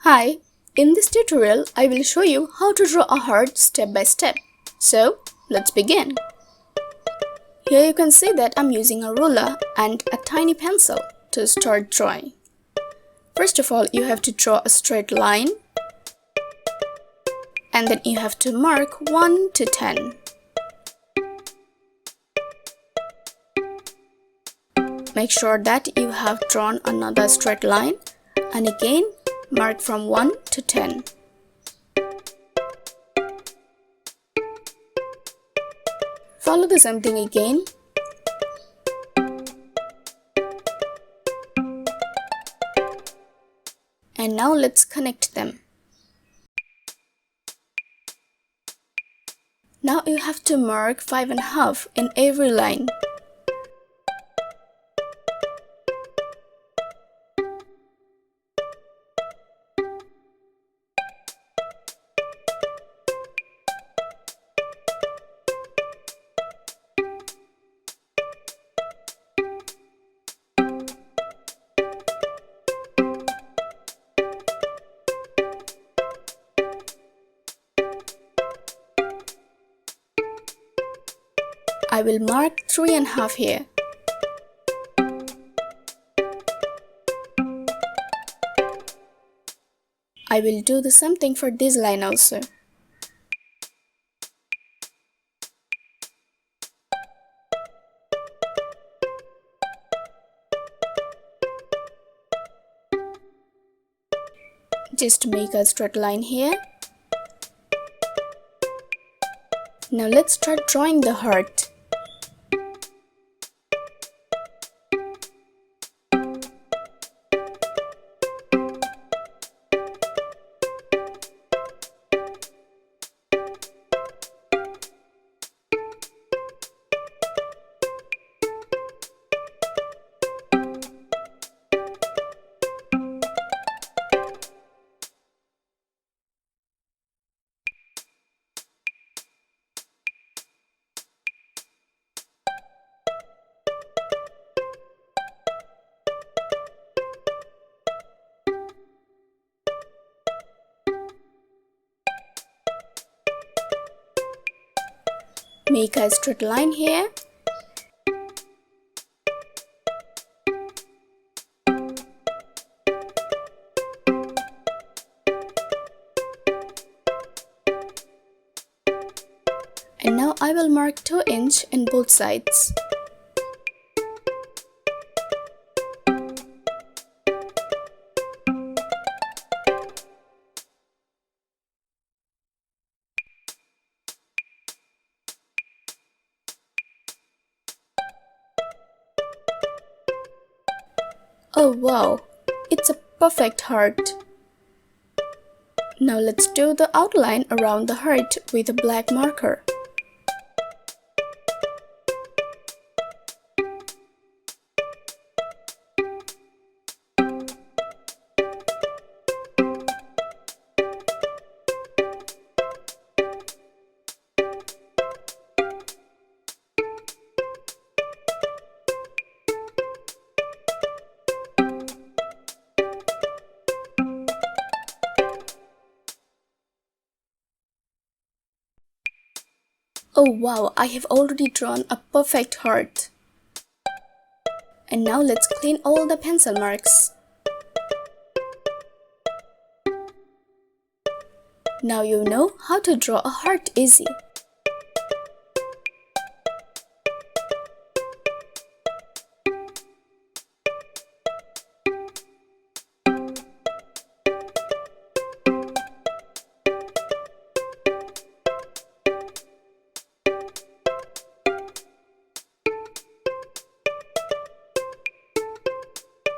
Hi, in this tutorial I will show you how to draw a heart step by step. So let's begin. Here you can see that I'm using a ruler and a tiny pencil to start drawing. First of all, you have to draw a straight line and then you have to mark 1 to 10. Make sure that you have drawn another straight line and again mark from 1 to 10. Follow the same thing again. And now let's connect them. Now you have to mark 5.5 in every line. I will mark 3.5 here. I will do the same thing for this line also. Just make a straight line here. Now let's start drawing the heart. Make a straight line here. And now I will mark 2 inch in both sides. Oh wow, it's a perfect heart. Now let's do the outline around the heart with a black marker. Oh wow, I have already drawn a perfect heart. And now let's clean all the pencil marks. Now you know how to draw a heart easy.